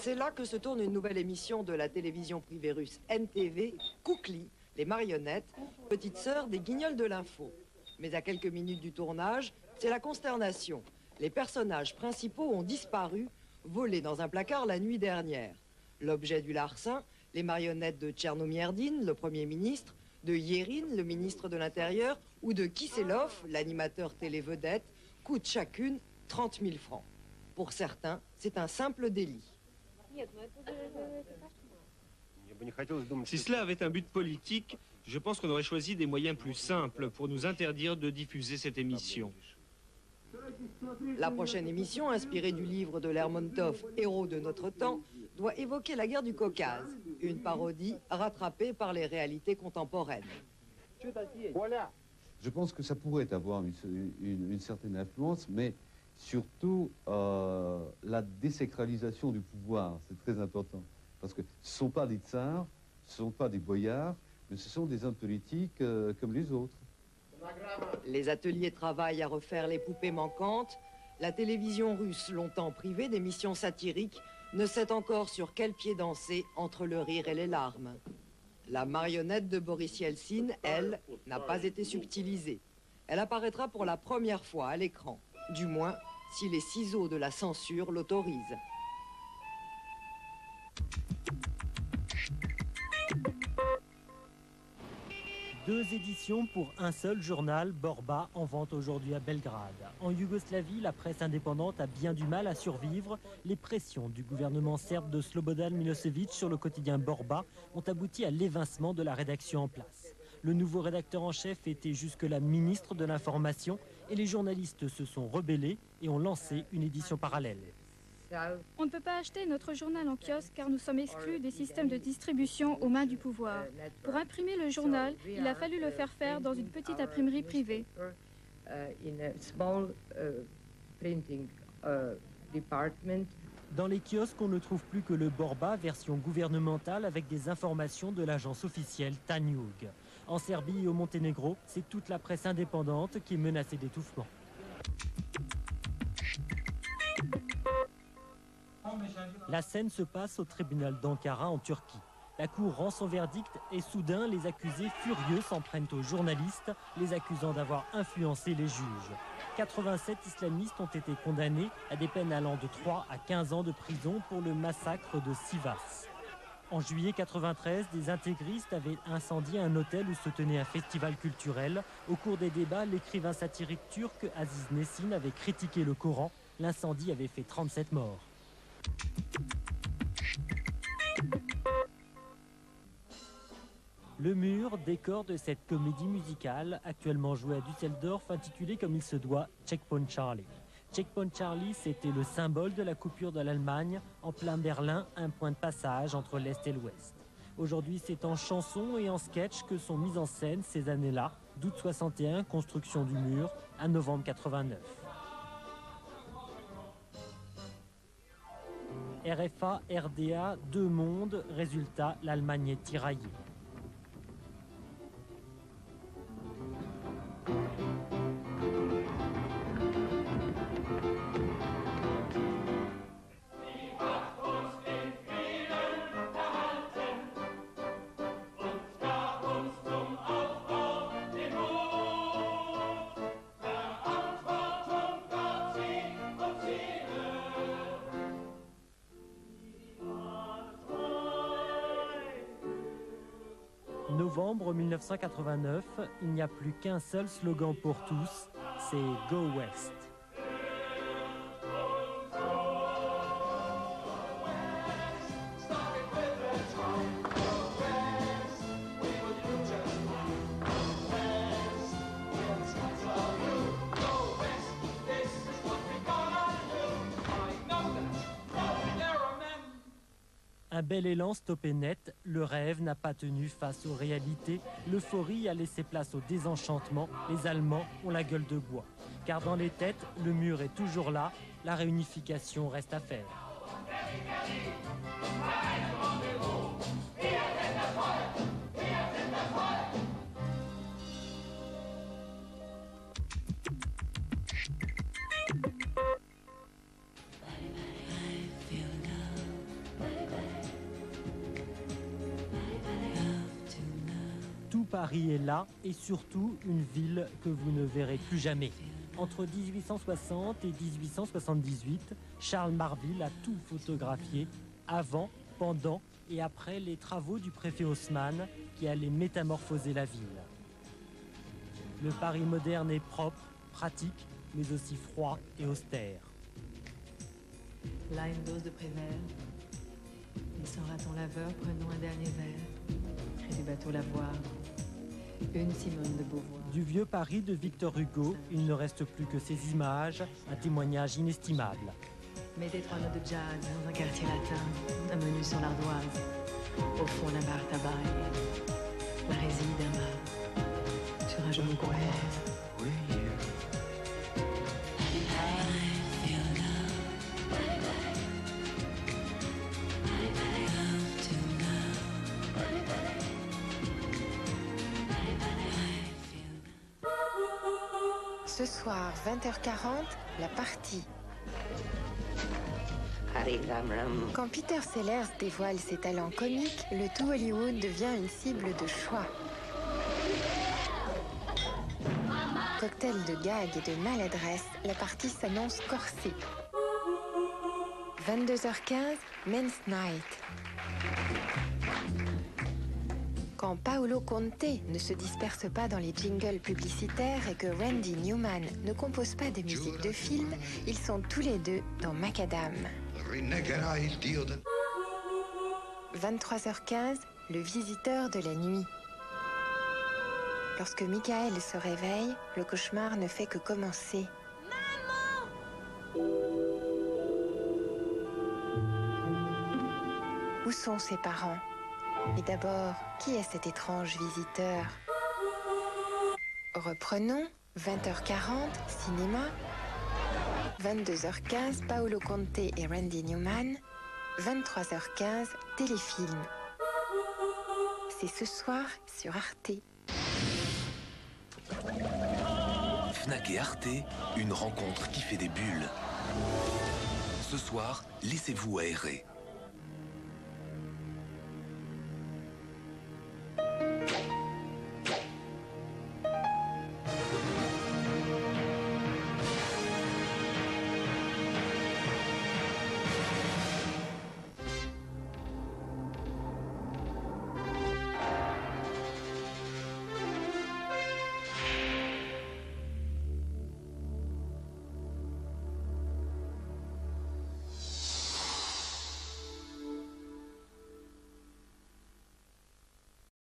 C'est là que se tourne une nouvelle émission de la télévision privée russe NTV, Koukli, les marionnettes, petite sœur des Guignols de l'info. Mais à quelques minutes du tournage, c'est la consternation. Les personnages principaux ont disparu, volés dans un placard la nuit dernière. L'objet du larcin, les marionnettes de Tchernomyrdine, le Premier ministre, de Yérin, le ministre de l'Intérieur, ou de Kisselov, l'animateur télé-vedette, coûtent chacune 30 000 francs. Pour certains, c'est un simple délit. Si cela avait un but politique, je pense qu'on aurait choisi des moyens plus simples pour nous interdire de diffuser cette émission. La prochaine émission, inspirée du livre de Lermontov, Héros de notre temps, doit évoquer la guerre du Caucase, une parodie rattrapée par les réalités contemporaines. Je pense que ça pourrait avoir une certaine influence, mais surtout la désacralisation du pouvoir, c'est très important. Parce que ce ne sont pas des tsars, ce ne sont pas des boyards, mais ce sont des hommes politiques comme les autres. Les ateliers travaillent à refaire les poupées manquantes. La télévision russe, longtemps privée d'émissions satiriques, ne sait encore sur quel pied danser entre le rire et les larmes. La marionnette de Boris Yeltsin, elle, n'a pas été subtilisée. Elle apparaîtra pour la première fois à l'écran, du moins si les ciseaux de la censure l'autorisent. Deux éditions pour un seul journal, Borba, en vente aujourd'hui à Belgrade. En Yougoslavie, la presse indépendante a bien du mal à survivre. Les pressions du gouvernement serbe de Slobodan Milosevic sur le quotidien Borba ont abouti à l'évincement de la rédaction en place. Le nouveau rédacteur en chef était jusque-là ministre de l'Information et les journalistes se sont rebellés et ont lancé une édition parallèle. On ne peut pas acheter notre journal en kiosque car nous sommes exclus des systèmes de distribution aux mains du pouvoir. Pour imprimer le journal, il a fallu le faire dans une petite imprimerie privée. Dans les kiosques, on ne trouve plus que le Borba, version gouvernementale avec des informations de l'agence officielle Tanjug. En Serbie et au Monténégro, c'est toute la presse indépendante qui est menacée d'étouffement. La scène se passe au tribunal d'Ankara en Turquie. La cour rend son verdict et soudain, les accusés furieux s'en prennent aux journalistes, les accusant d'avoir influencé les juges. 87 islamistes ont été condamnés à des peines allant de 3 à 15 ans de prison pour le massacre de Sivas. En juillet 93, des intégristes avaient incendié un hôtel où se tenait un festival culturel. Au cours des débats, l'écrivain satirique turc Aziz Nesin avait critiqué le Coran. L'incendie avait fait 37 morts. Le mur, décor de cette comédie musicale, actuellement jouée à Düsseldorf, intitulée comme il se doit Checkpoint Charlie. Checkpoint Charlie, c'était le symbole de la coupure de l'Allemagne, en plein Berlin, un point de passage entre l'Est et l'Ouest. Aujourd'hui, c'est en chansons et en sketch que sont mises en scène ces années-là, d'août 61, construction du mur, à novembre 89. RFA, RDA, deux mondes, résultat, l'Allemagne est tiraillée. Novembre 1989, il n'y a plus qu'un seul slogan pour tous, c'est Go West. Un bel élan stoppé net, le rêve n'a pas tenu face aux réalités, l'euphorie a laissé place au désenchantement, les Allemands ont la gueule de bois. Car dans les têtes, le mur est toujours là, la réunification reste à faire. Paris est là et surtout une ville que vous ne verrez plus jamais. Entre 1860 et 1878, Charles Marville a tout photographié avant, pendant et après les travaux du préfet Haussmann qui allaient métamorphoser la ville. Le Paris moderne est propre, pratique, mais aussi froid et austère. Là, une dose de Prévert. Et sans raton laveur, prenons un dernier verre. Près du bateau Lavoir. Une Simone de Beauvoir. Du vieux Paris de Victor Hugo, il ne reste plus que ces images, un témoignage inestimable. Mettez 3 notes de jazz dans un quartier latin, un menu sur l'ardoise. Au fond d'un bar tabac et la résine d'un bar. Sur un genou qu'on lève. Ce soir, 20h40, la partie. Quand Peter Sellers dévoile ses talents comiques, le tout Hollywood devient une cible de choix. Cocktail de gags et de maladresse, la partie s'annonce corsée. 22h15, Men's Night. Quand Paolo Conte ne se disperse pas dans les jingles publicitaires et que Randy Newman ne compose pas de musique de film, ils sont tous les deux dans Macadam. 23h15, le visiteur de la nuit. Lorsque Michael se réveille, le cauchemar ne fait que commencer. Maman! Où sont ses parents? Et d'abord, qui est cet étrange visiteur? Reprenons, 20h40, cinéma. 22h15, Paolo Conte et Randy Newman. 23h15, téléfilm. C'est ce soir sur Arte. Fnac et Arte, une rencontre qui fait des bulles. Ce soir, laissez-vous aérer.